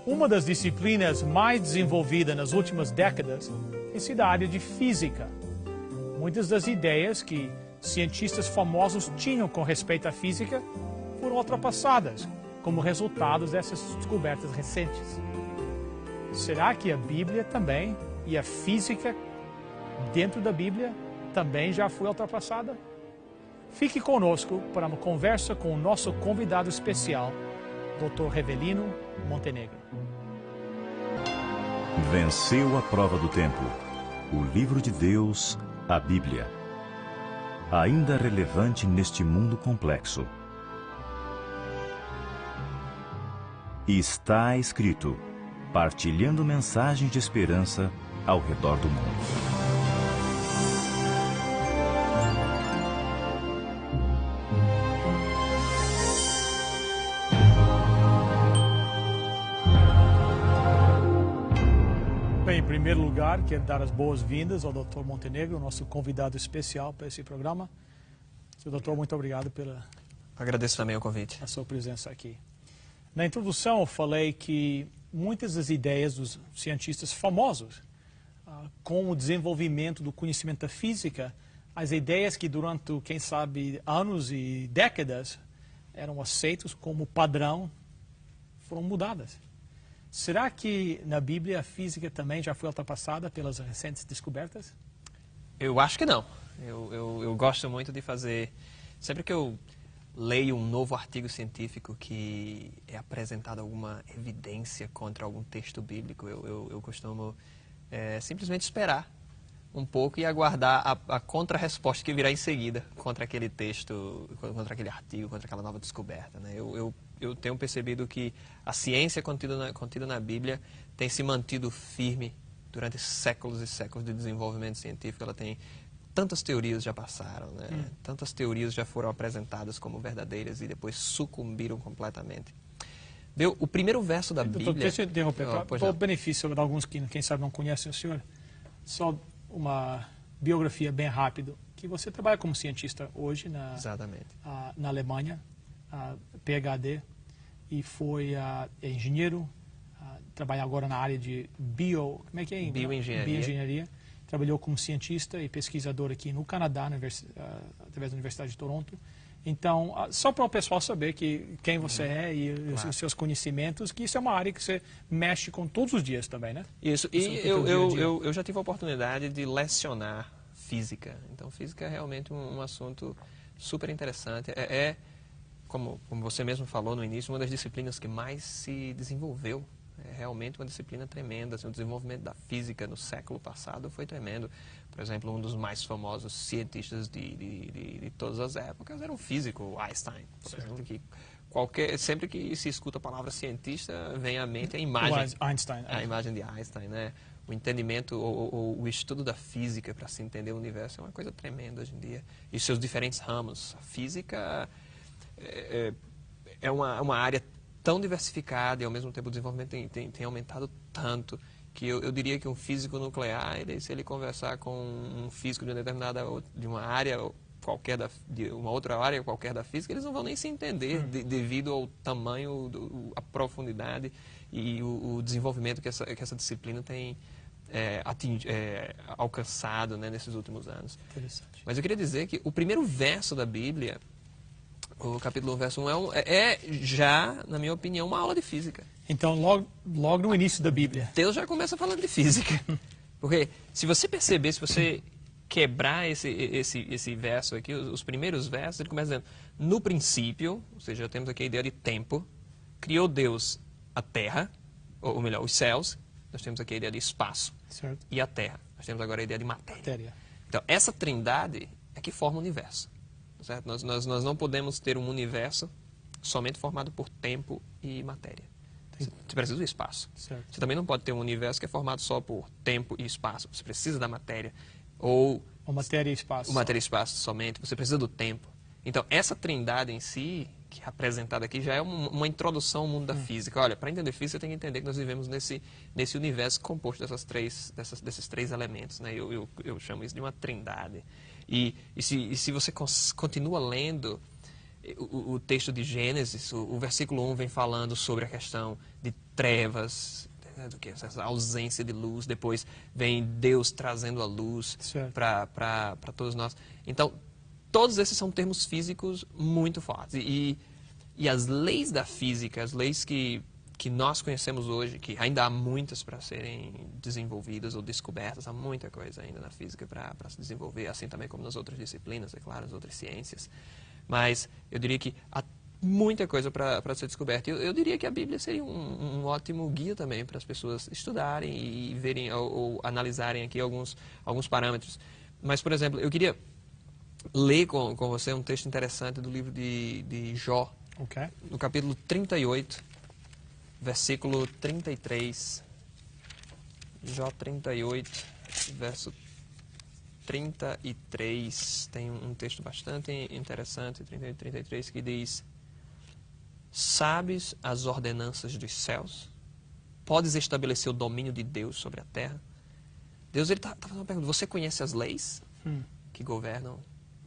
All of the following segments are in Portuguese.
Uma das disciplinas mais desenvolvidas nas últimas décadas tem sido a área de física. Muitas das ideias que cientistas famosos tinham com respeito à física foram ultrapassadas como resultado dessas descobertas recentes. Será que a Bíblia também e a física dentro da Bíblia também já foi ultrapassada? Fique conosco para uma conversa com o nosso convidado especial, Dr. Revelino Montenegro. Venceu a prova do tempo. O livro de Deus, a Bíblia. Ainda relevante neste mundo complexo. Está escrito, partilhando mensagens de esperança ao redor do mundo. Bem, em primeiro lugar, quero dar as boas-vindas ao Dr. Montenegro, nosso convidado especial para esse programa. Sr. Doutor, muito obrigado pela... Agradeço também o convite. A sua presença aqui. Na introdução, eu falei que muitas das ideias dos cientistas famosos, com o desenvolvimento do conhecimento da física, as ideias que durante, quem sabe, anos e décadas eram aceitas como padrão, foram mudadas. Será que na Bíblia a física também já foi ultrapassada pelas recentes descobertas? Eu acho que não. Eu gosto muito de fazer... Sempre que eu leio um novo artigo científico que é apresentado alguma evidência contra algum texto bíblico, eu costumo simplesmente esperar um pouco e aguardar a contra-resposta que virá em seguida contra aquele texto, contra aquele artigo, contra aquela nova descoberta, né? Eu tenho percebido que a ciência contida na Bíblia tem se mantido firme durante séculos e séculos de desenvolvimento científico. Ela tem tantas teorias já passaram, né? Tantas teorias já foram apresentadas como verdadeiras e depois sucumbiram completamente. O primeiro verso da Bíblia... Deixa eu interromper, para o benefício de alguns que, quem sabe, não conhecem o senhor, só uma biografia bem rápida, que você trabalha como cientista hoje na Alemanha, PhD, e foi engenheiro, trabalha agora na área de bioengenharia. Trabalhou como cientista e pesquisador aqui no Canadá, através da Universidade de Toronto. Então, só para o pessoal saber quem você é e os seus conhecimentos, que isso é uma área que você mexe com todos os dias também, né? Isso, e eu já tive a oportunidade de lecionar física. Então, física é realmente um assunto super interessante. Como você mesmo falou no início, uma das disciplinas que mais se desenvolveu. É realmente uma disciplina tremenda. Assim, o desenvolvimento da física no século passado foi tremendo. Por exemplo, um dos mais famosos cientistas de todas as épocas era um físico, Einstein. Por exemplo, que sempre que se escuta a palavra cientista, vem à mente a imagem, a imagem de Einstein, né? O entendimento ou o estudo da física para se entender o universo é uma coisa tremenda hoje em dia. E seus diferentes ramos. A física é uma área tão diversificada e ao mesmo tempo o desenvolvimento tem aumentado tanto que eu diria que um físico nuclear, se ele conversar com um físico de uma determinada de uma área qualquer de uma outra área qualquer da física, eles não vão nem se entender devido ao tamanho, a profundidade e o desenvolvimento que essa disciplina tem alcançado, né, nesses últimos anos. Interessante. Mas eu queria dizer que o primeiro verso da Bíblia, o capítulo 1, verso 1, é já, na minha opinião, uma aula de física. Então, logo no início da Bíblia. Deus já começa falando de física. Porque, se você perceber, se você quebrar esse verso aqui, os primeiros versos, ele começa dizendo, no princípio, ou seja, já temos aqui a ideia de tempo, criou Deus a terra, ou melhor, os céus, nós temos aqui a ideia de espaço, certo, e a terra. Nós temos agora a ideia de matéria. Então, essa trindade é que forma o universo. Certo? Nós não podemos ter um universo somente formado por tempo e matéria. Você precisa do espaço. Certo. Você também não pode ter um universo que é formado só por tempo e espaço. Você precisa da matéria. Ou matéria e espaço. Matéria e espaço somente. Você precisa do tempo. Então, essa trindade em si, que é apresentada aqui, já é uma introdução ao mundo da física. Olha, para entender física, você tem que entender que nós vivemos nesse universo composto desses três elementos, né? Eu chamo isso de uma trindade. E se você continua lendo o texto de Gênesis, o versículo 1 vem falando sobre a questão de trevas, do que essa ausência de luz, depois vem Deus trazendo a luz para todos nós. Então, todos esses são termos físicos muito fortes. E as leis da física, as leis que nós conhecemos hoje, que ainda há muitas para serem desenvolvidas ou descobertas, há muita coisa ainda na física para se desenvolver, assim também como nas outras disciplinas, é claro, nas outras ciências. Mas eu diria que há muita coisa para ser descoberta. Eu diria que a Bíblia seria um ótimo guia também para as pessoas estudarem e verem ou analisarem aqui alguns parâmetros. Mas, por exemplo, eu queria ler com você um texto interessante do livro de Jó, no capítulo 38, versículo 33. Jó 38, verso 33, tem um texto bastante interessante, 38, 33, que diz: sabes as ordenanças dos céus? Podes estabelecer o domínio de Deus sobre a terra? Deus está fazendo uma pergunta: você conhece as leis que governam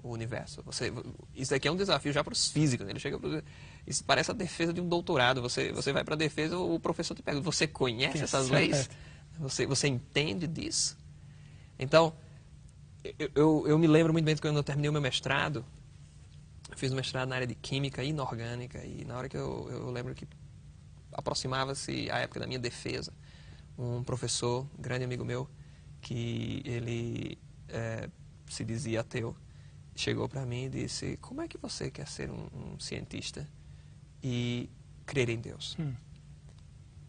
o universo? Isso aqui é um desafio já para os físicos, né? Ele chega para isso parece a defesa de um doutorado. Você vai para a defesa, o professor te pergunta: você conhece essas leis? Você entende disso? Então, eu me lembro muito bem de quando eu terminei o meu mestrado. Eu fiz um mestrado na área de química inorgânica, e na hora que eu lembro que aproximava-se a época da minha defesa, um professor, um grande amigo meu, que ele se dizia ateu, chegou para mim e disse: como é que você quer ser um cientista e crer em Deus?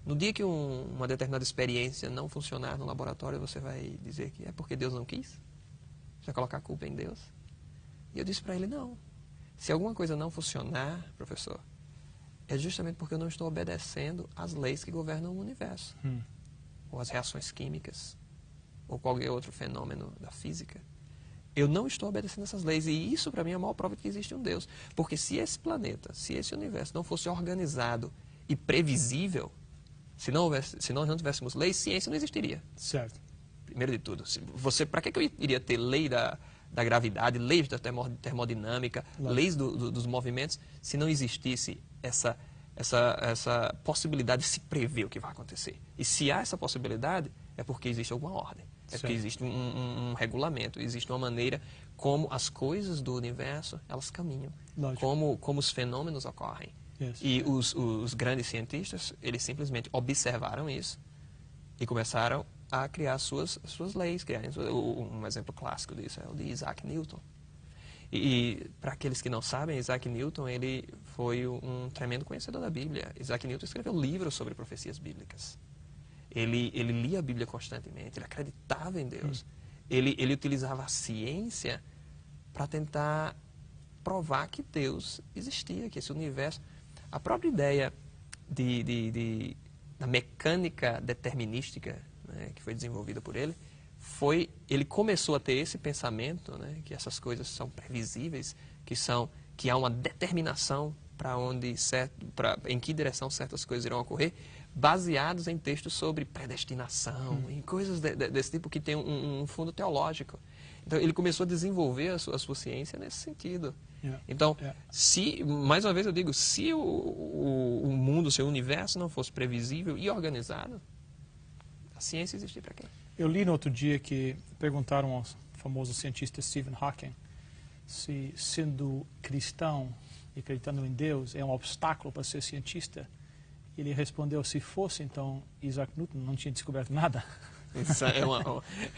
No dia que uma determinada experiência não funcionar no laboratório, você vai dizer que é porque Deus não quis? Você vai colocar a culpa em Deus? E eu disse para ele: não. Se alguma coisa não funcionar, professor, é justamente porque eu não estou obedecendo às leis que governam o universo. Ou as reações químicas, ou qualquer outro fenômeno da física. Eu não estou obedecendo essas leis, e isso para mim é a maior prova de que existe um Deus. Porque se esse planeta, se esse universo não fosse organizado e previsível, se nós não tivéssemos leis, ciência não existiria. Certo. Primeiro de tudo, para que eu iria ter lei da gravidade, leis da termodinâmica, leis dos movimentos, se não existisse essa possibilidade de se prever o que vai acontecer? E se há essa possibilidade, é porque existe alguma ordem. É porque existe um regulamento, existe uma maneira como as coisas do universo, elas caminham, como os fenômenos ocorrem. E os grandes cientistas, eles simplesmente observaram isso e começaram a criar suas leis. Um exemplo clássico disso é o de Isaac Newton. E para aqueles que não sabem, Isaac Newton, ele foi um tremendo conhecedor da Bíblia. Isaac Newton escreveu livros sobre profecias bíblicas. Ele lia a Bíblia constantemente, ele acreditava em Deus. Ele utilizava a ciência para tentar provar que Deus existia, que esse universo... A própria ideia da mecânica determinística, né, que foi desenvolvida por ele, ele começou a ter esse pensamento, né, que essas coisas são previsíveis, que há uma determinação em que direção certas coisas irão ocorrer, baseados em textos sobre predestinação, em coisas desse tipo que tem um fundo teológico. Então, ele começou a desenvolver a sua ciência nesse sentido. Então, mais uma vez eu digo, se o mundo, o seu universo não fosse previsível e organizado, a ciência existia para quê? Eu li no outro dia que perguntaram ao famoso cientista Stephen Hawking se, sendo cristão e acreditando em Deus, é um obstáculo para ser cientista. Ele respondeu: se fosse, então Isaac Newton não tinha descoberto nada. Isso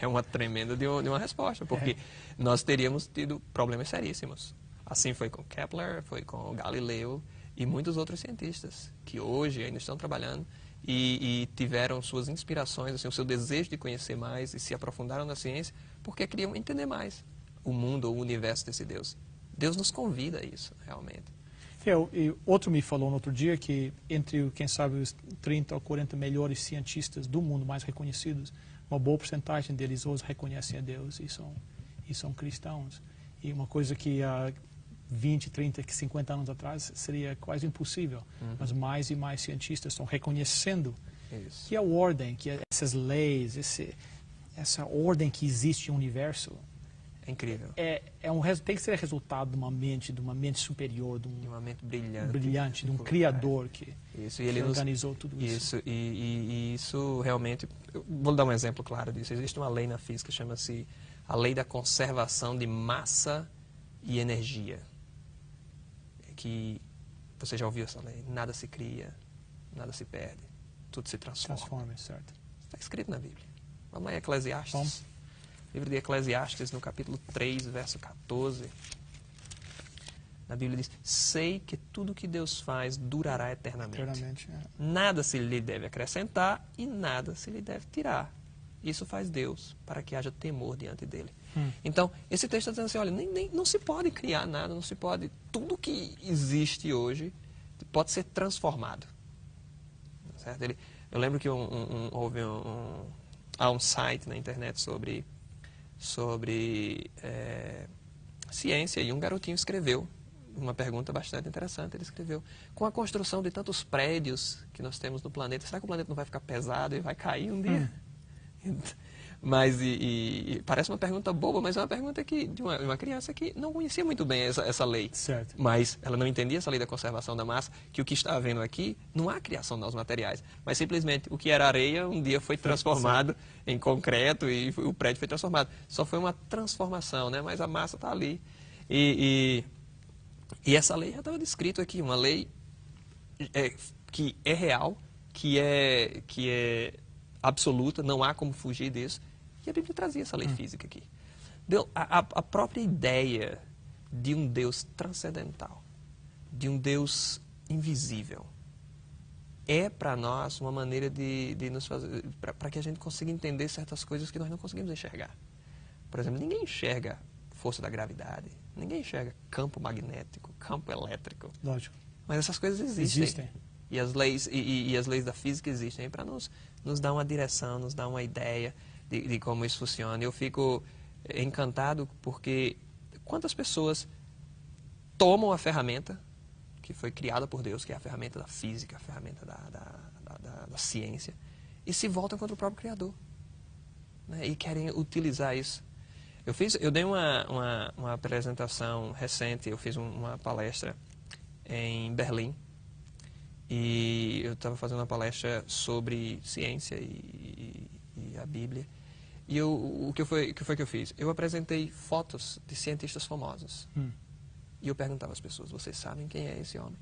é uma tremenda de uma resposta, porque nós teríamos tido problemas seríssimos. Assim foi com Kepler, foi com Galileu e muitos outros cientistas que hoje ainda estão trabalhando e tiveram suas inspirações, assim, o seu desejo de conhecer mais e se aprofundaram na ciência porque queriam entender mais o mundo ou o universo desse Deus. Deus nos convida a isso, realmente. Outro me falou no outro dia que entre, quem sabe, os 30 ou 40 melhores cientistas do mundo mais reconhecidos, uma boa porcentagem deles hoje reconhecem a Deus e são cristãos. E uma coisa que há 20, 30, 50 anos atrás seria quase impossível. Mas mais e mais cientistas estão reconhecendo que a ordem, que essas leis, essa ordem que existe no universo, É incrível. Tem que ser resultado de uma mente superior, de uma mente brilhante, de um criador que organizou tudo isso. E isso realmente... Eu vou dar um exemplo claro disso. Existe uma lei na física, chama-se a lei da conservação de massa e energia. Que você já ouviu essa lei? Nada se cria, nada se perde, tudo se transforma. Certo. Está escrito na Bíblia. Vamos lá em Eclesiastes. Livro de Eclesiastes, no capítulo 3, verso 14. Na Bíblia diz: sei que tudo que Deus faz durará eternamente. Nada se lhe deve acrescentar e nada se lhe deve tirar. Isso faz Deus, para que haja temor diante dele. Então, esse texto está dizendo assim, olha, não se pode criar nada, não se pode... Tudo que existe hoje pode ser transformado. Certo? Eu lembro que há um site na internet sobre ciência, e um garotinho escreveu uma pergunta bastante interessante. Ele escreveu: com a construção de tantos prédios que nós temos no planeta, será que o planeta não vai ficar pesado e vai cair um dia? Mas parece uma pergunta boba, mas é uma pergunta de uma criança que não conhecia muito bem essa lei. Certo. Mas ela não entendia essa lei da conservação da massa, que o que está havendo aqui não há criação de novos materiais, mas simplesmente o que era areia um dia foi transformado em concreto e o prédio foi transformado. Só foi uma transformação, né? Mas a massa está ali. E essa lei já estava descrito aqui, uma lei que é real, que é absoluta, não há como fugir disso. E a Bíblia trazia essa lei física aqui. A própria ideia de um Deus transcendental, de um Deus invisível, é para nós uma maneira de nos fazer, para que a gente consiga entender certas coisas que nós não conseguimos enxergar. Por exemplo, ninguém enxerga força da gravidade, ninguém enxerga campo magnético, campo elétrico. Lógico. Mas essas coisas existem. E as leis da física existem para nos dar uma direção, nos dar uma ideia de como isso funciona. Eu fico encantado porque quantas pessoas tomam a ferramenta que foi criada por Deus, que é a ferramenta da física, a ferramenta da ciência, e se voltam contra o próprio Criador, né? E querem utilizar isso. Eu dei uma apresentação recente, eu fiz uma palestra em Berlim, e eu estava fazendo uma palestra sobre ciência e a Bíblia. E o que foi que eu fiz? Eu apresentei fotos de cientistas famosos. E eu perguntava às pessoas: vocês sabem quem é esse homem?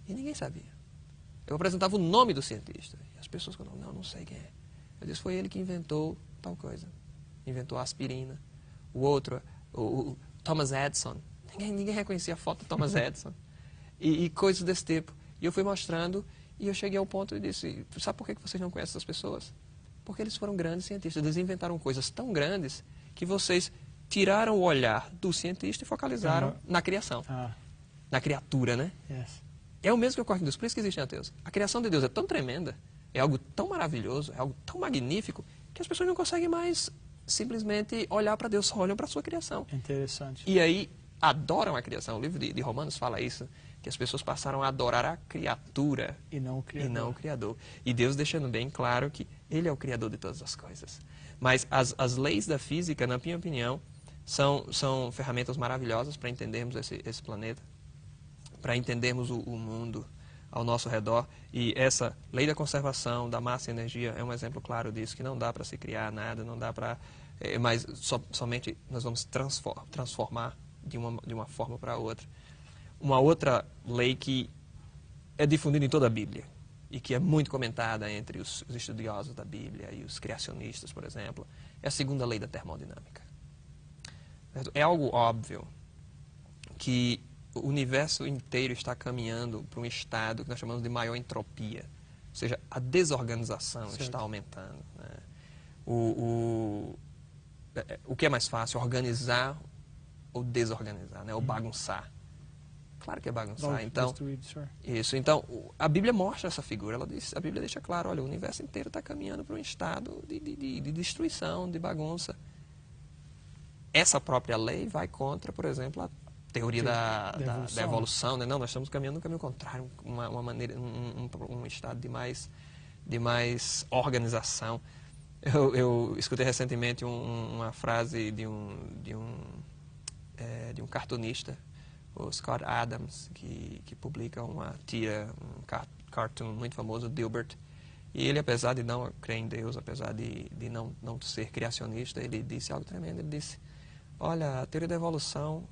E ninguém sabia. Eu apresentava o nome do cientista. E as pessoas falavam: não sei quem é. Eu disse: foi ele que inventou tal coisa. Inventou a aspirina. O outro, o Thomas Edison. Ninguém reconhecia a foto do Thomas Edison. E coisas desse tipo. E eu fui mostrando, e eu cheguei ao ponto e disse: sabe por que vocês não conhecem essas pessoas? Porque eles foram grandes cientistas. Eles inventaram coisas tão grandes que vocês tiraram o olhar do cientista e focalizaram na criação. Na criatura, né? Yes. É o mesmo que ocorre com Deus. Por isso que existem ateus. A criação de Deus é tão tremenda, é algo tão maravilhoso, é algo tão magnífico, que as pessoas não conseguem mais simplesmente olhar para Deus, só olham para a sua criação. Interessante. E aí adoram a criação. O livro de Romanos fala isso, que as pessoas passaram a adorar a criatura e não o Criador. E Deus deixando bem claro que Ele é o Criador de todas as coisas. Mas as leis da física, na minha opinião, são ferramentas maravilhosas para entendermos esse planeta, para entendermos o mundo ao nosso redor. E essa lei da conservação da massa e energia é um exemplo claro disso, que não dá para se criar nada, não dá para... mas somente nós vamos transformar de uma forma para outra. Uma outra lei que é difundida em toda a Bíblia e que é muito comentada entre os estudiosos da Bíblia e os criacionistas, por exemplo, é a segunda lei da termodinâmica. É algo óbvio que o universo inteiro está caminhando para um estado que nós chamamos de maior entropia, ou seja, a desorganização está aumentando, né? O que é mais fácil, organizar ou desorganizar, né? Ou bagunçar? Claro que é bagunçar. Então, isso. Então, a Bíblia mostra essa figura. A Bíblia deixa claro: olha, o universo inteiro está caminhando para um estado de destruição, de bagunça. Essa própria lei vai contra, por exemplo, a teoria da evolução, né? Não, nós estamos caminhando no caminho contrário, uma maneira, um estado de mais organização. Eu escutei recentemente uma frase de um cartunista, o Scott Adams, que publica um cartoon muito famoso, Dilbert. E ele, apesar de não crer em Deus, apesar de não ser criacionista, ele disse algo tremendo. Ele disse, olha, a teoria da evolução,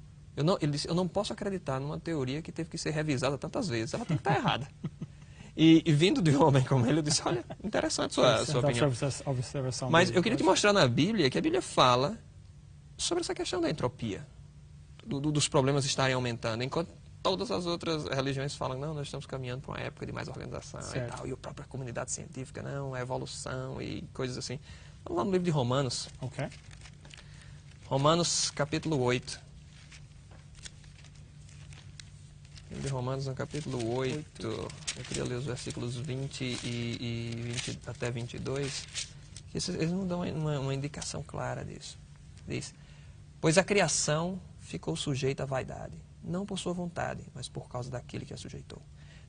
ele disse, eu não posso acreditar numa teoria que teve que ser revisada tantas vezes, ela tem que estar errada. E vindo de um homem como ele, eu disse, olha, interessante sua opinião. Mas eu queria te mostrar na Bíblia que a Bíblia fala sobre essa questão da entropia, dos problemas estarem aumentando, enquanto todas as outras religiões falam, não, nós estamos caminhando para uma época de mais organização e tal, e a própria comunidade científica, não, é evolução e coisas assim. Vamos lá no livro de Romanos. Ok. Romanos, capítulo 8. Livro de Romanos, no capítulo 8, eu queria ler os versículos 20 até 22, eles não dão uma indicação clara disso. Diz, pois a criação ficou sujeita à vaidade, não por sua vontade, mas por causa daquele que a sujeitou,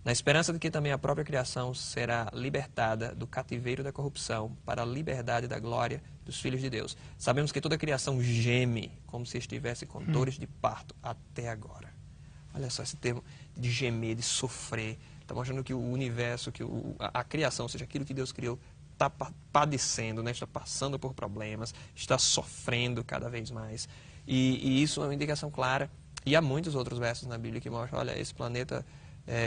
na esperança de que também a própria criação será libertada do cativeiro da corrupção para a liberdade da glória dos filhos de Deus. Sabemos que toda a criação geme como se estivesse com dores de parto até agora. Olha só esse termo de gemer, de sofrer. Está mostrando que o universo, que a criação, ou seja, aquilo que Deus criou, está padecendo, né? Está passando por problemas, está sofrendo cada vez mais. E isso é uma indicação clara. E há muitos outros versos na Bíblia que mostram, olha, esse planeta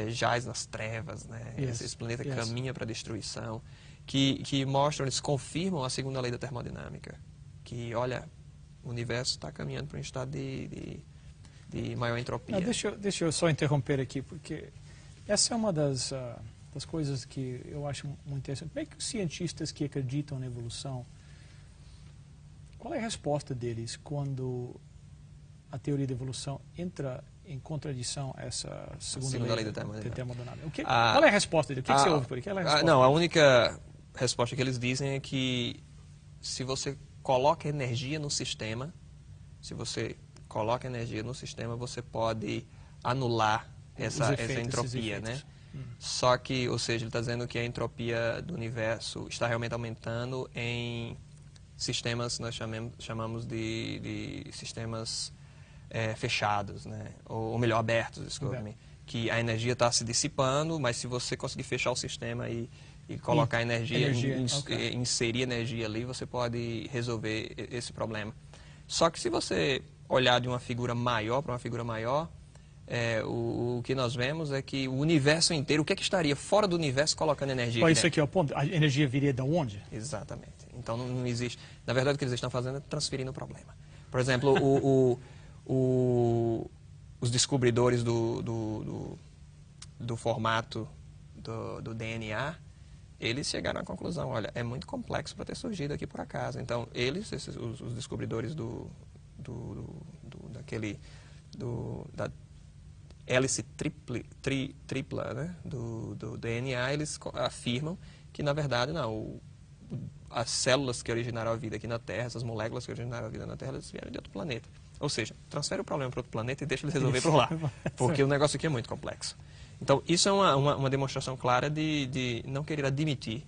jaz nas trevas, né? Esse planeta caminha para a destruição. Que mostram, eles confirmam a segunda lei da termodinâmica. Que, olha, o universo está caminhando para um estado de maior entropia. Deixa eu só interromper aqui, porque essa é uma das coisas que eu acho muito interessante. Como é que os cientistas que acreditam na evolução, qual é a resposta deles quando a teoria da evolução entra em contradição a essa segunda lei da termodinâmica? Qual é a resposta deles? O que você ouve por aí? Não, a única resposta que eles dizem é que se você coloca energia no sistema, você pode anular essa entropia, né? Só que, ou seja, ele está dizendo que a entropia do universo está realmente aumentando em sistemas que nós chamamos de sistemas fechados, né? Ou melhor, abertos, desculpe-me. Que a energia está se dissipando, mas se você conseguir fechar o sistema e colocar inserir energia ali, você pode resolver esse problema. Só que se você olhar de uma figura maior para uma figura maior, o que nós vemos é que o universo inteiro, o que estaria fora do universo colocando energia? Isso aqui é o ponto. A energia viria de onde? Exatamente. Então não existe. Na verdade, o que eles estão fazendo é transferindo o problema. Por exemplo, os descobridores do formato do DNA, eles chegaram à conclusão, olha, é muito complexo para ter surgido aqui por acaso. Então, os descobridores da hélice tripla, né, do DNA, eles afirmam que, na verdade, não, as células que originaram a vida aqui na Terra, essas moléculas que originaram a vida na Terra, elas vieram de outro planeta. Ou seja, transfere o problema para outro planeta e deixa eles resolver por lá, porque o negócio aqui é muito complexo. Então, isso é uma demonstração clara de não querer admitir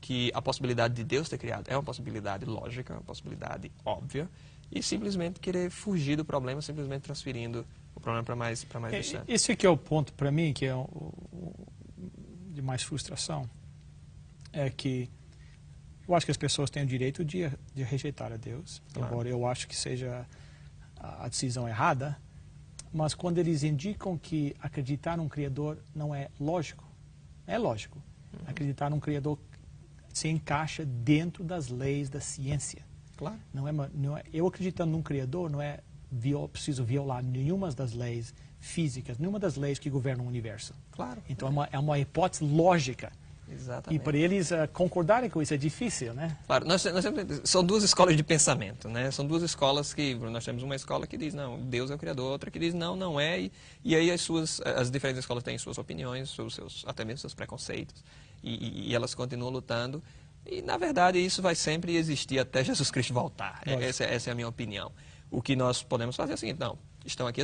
que a possibilidade de Deus ter criado é uma possibilidade lógica, uma possibilidade óbvia, e simplesmente querer fugir do problema, simplesmente transferindo o problema para mais distante. Esse aqui é o ponto, para mim, que é de mais frustração, é que eu acho que as pessoas têm o direito de rejeitar a Deus, claro, embora eu acho que seja a decisão errada, mas quando eles indicam que acreditar num Criador não é lógico, é lógico. Acreditar num Criador se encaixa dentro das leis da ciência. Claro. Eu acreditando num Criador não é preciso violar nenhuma das leis físicas, nenhuma das leis que governam o universo. Claro. Então é uma hipótese lógica. Exatamente. E para eles concordarem com isso é difícil, né? Claro, são duas escolas de pensamento, né? São duas escolas que, nós temos uma escola que diz, não, Deus é o Criador, outra que diz, não, não é, e aí as diferentes escolas têm suas opiniões, até mesmo seus preconceitos, e elas continuam lutando, e na verdade isso vai sempre existir até Jesus Cristo voltar. Essa é a minha opinião. O que nós podemos fazer é o seguinte, não, estão aqui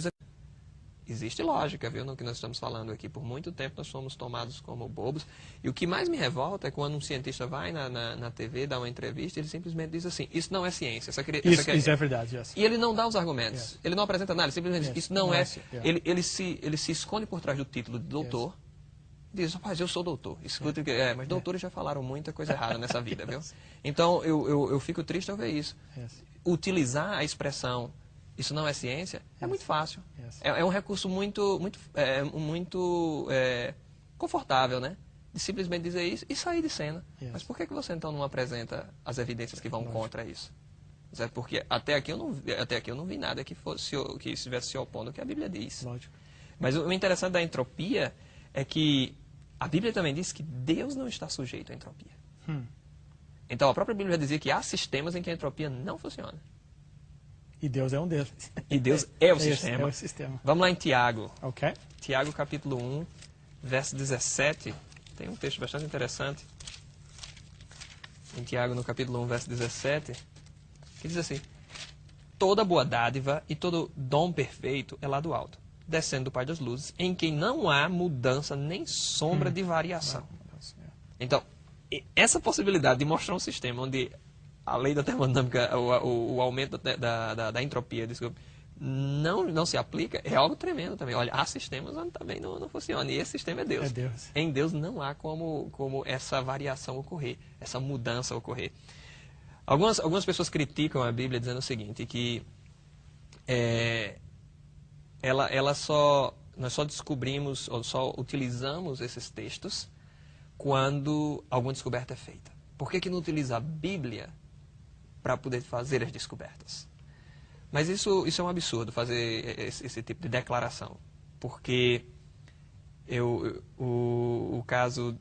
existe lógica, viu, no que nós estamos falando aqui. Por muito tempo nós fomos tomados como bobos. E o que mais me revolta é quando um cientista vai na TV, dá uma entrevista, ele simplesmente diz assim, isso não é ciência. Isso é verdade, yes. E ele não dá os argumentos. Yes. Ele não apresenta nada, ele simplesmente diz, isso não é. Ele se esconde por trás do título de doutor. Yes. Diz, rapaz, eu sou doutor. Escuta, mas doutores já falaram muita coisa errada nessa vida, viu? Então, eu fico triste ao ver isso. Yes. Utilizar a expressão isso não é ciência, é muito fácil. É um recurso muito confortável, né? De simplesmente dizer isso e sair de cena. Mas por que você então não apresenta as evidências que vão contra isso? Porque até aqui eu não vi nada que estivesse se opondo ao que a Bíblia diz. Lógico. Mas o interessante da entropia é que a Bíblia também diz que Deus não está sujeito à entropia. Então a própria Bíblia dizia que há sistemas em que a entropia não funciona. E Deus é um deles. E Deus é o sistema. É o sistema. Vamos lá em Tiago. Ok. Tiago capítulo 1, verso 17. Tem um texto bastante interessante. Em Tiago, no capítulo 1, verso 17, que diz assim: toda boa dádiva e todo dom perfeito é lá do alto, descendo do Pai das luzes, em quem não há mudança nem sombra de variação. Então, essa possibilidade de mostrar um sistema onde a lei da termodinâmica, o aumento da entropia, desculpa, não se aplica, é algo tremendo também. Olha, há sistemas onde também não funciona, e esse sistema é Deus. É Deus. Em Deus não há como essa variação ocorrer, essa mudança ocorrer. Algumas pessoas criticam a Bíblia dizendo o seguinte, que nós só descobrimos, ou só utilizamos esses textos quando alguma descoberta é feita. Por que não utiliza a Bíblia para poder fazer as descobertas? Mas isso é um absurdo, fazer esse tipo de declaração. Porque há um caso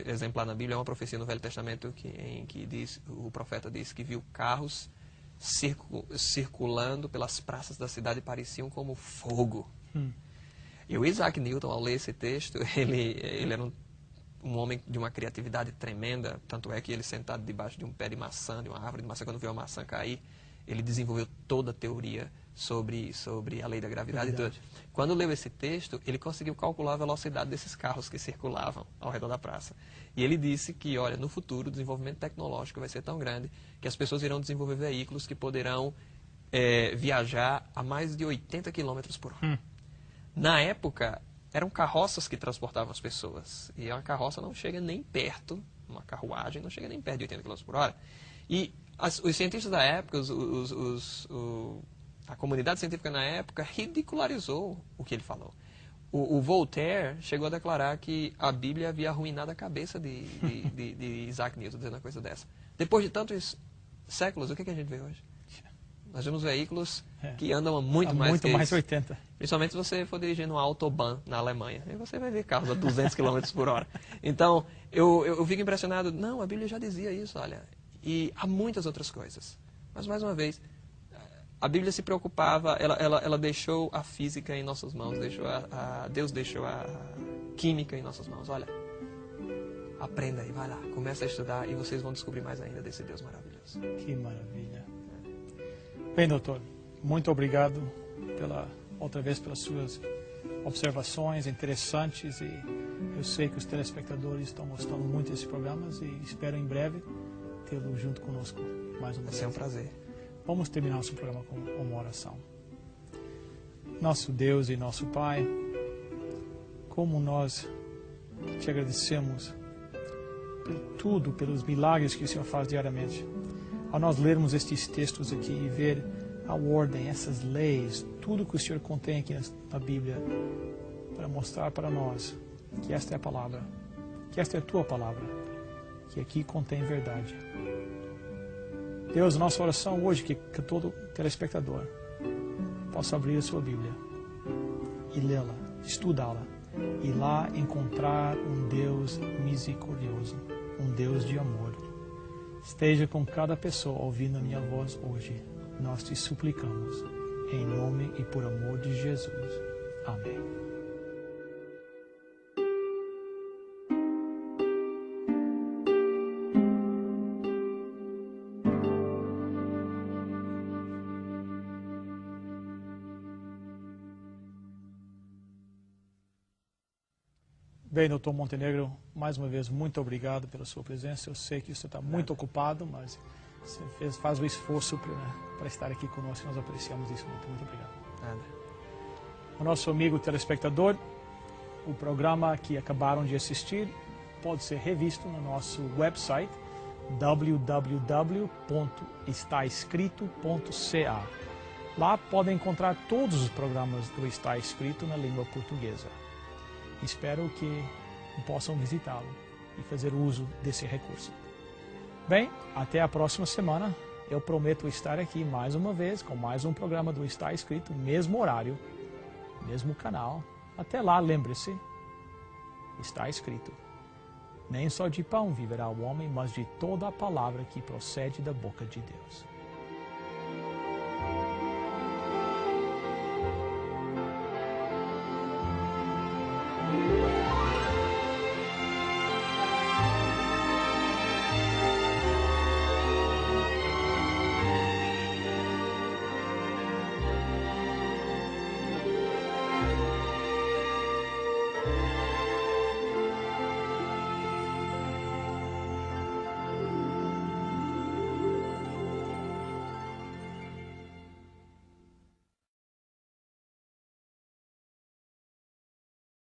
exemplar na Bíblia, é uma profecia no Velho Testamento em que o profeta diz que viu carros circulando pelas praças da cidade, pareciam como fogo. E o Isaac Newton, ao ler esse texto, ele era um homem de uma criatividade tremenda, tanto é que ele, sentado debaixo de um pé de maçã, de uma árvore de maçã, quando viu a maçã cair, ele desenvolveu toda a teoria sobre a lei da gravidade. Quando leu esse texto, ele conseguiu calcular a velocidade desses carros que circulavam ao redor da praça. E ele disse que, olha, no futuro o desenvolvimento tecnológico vai ser tão grande que as pessoas irão desenvolver veículos que poderão viajar a mais de 80 km por hora. Na época, eram carroças que transportavam as pessoas. E uma carroça não chega nem perto, uma carruagem não chega nem perto de 80 km por hora. E os cientistas da época, a comunidade científica na época, ridicularizou o que ele falou. O Voltaire chegou a declarar que a Bíblia havia arruinado a cabeça de Isaac Newton, dizendo uma coisa dessa. Depois de tantos séculos, o que a gente vê hoje? Nós vemos veículos que andam a muito mais 80. Principalmente se você for dirigindo uma Autobahn na Alemanha. Aí você vai ver carros a 200 km por hora. Então, eu fico impressionado. Não, a Bíblia já dizia isso, olha. E há muitas outras coisas. Mas, mais uma vez, a Bíblia se preocupava, ela deixou a física em nossas mãos, Deus deixou a química em nossas mãos. Olha, aprenda aí, vai lá, começa a estudar e vocês vão descobrir mais ainda desse Deus maravilhoso. Que maravilha. Bem, doutor, muito obrigado outra vez pelas suas observações interessantes, e eu sei que os telespectadores estão gostando muito desses programas e espero em breve tê-lo junto conosco mais uma vez. Vai ser um prazer. Vamos terminar nosso programa com uma oração. Nosso Deus e nosso Pai, como nós te agradecemos por tudo, pelos milagres que o Senhor faz diariamente. Ao nós lermos estes textos aqui e ver a ordem, essas leis, tudo que o Senhor contém aqui na Bíblia, para mostrar para nós que esta é a palavra, que esta é a tua palavra, que aqui contém verdade. Deus, nossa oração hoje, que todo telespectador possa abrir a sua Bíblia e lê-la, estudá-la, e lá encontrar um Deus misericordioso, um Deus de amor. Esteja com cada pessoa ouvindo a minha voz hoje. Nós te suplicamos, em nome e por amor de Jesus. Amém. Bem, doutor Montenegro, mais uma vez, muito obrigado pela sua presença. Eu sei que você está muito ocupado, mas você faz o esforço para estar aqui conosco. Nós apreciamos isso muito. Muito obrigado. Nada. O nosso amigo telespectador, o programa que acabaram de assistir pode ser revisto no nosso website www.estaescrito.ca. Lá podem encontrar todos os programas do Está Escrito na língua portuguesa. Espero que possam visitá-lo e fazer uso desse recurso. Bem, até a próxima semana. Eu prometo estar aqui mais uma vez com mais um programa do Está Escrito, mesmo horário, mesmo canal. Até lá, lembre-se, está escrito: nem só de pão viverá o homem, mas de toda a palavra que procede da boca de Deus.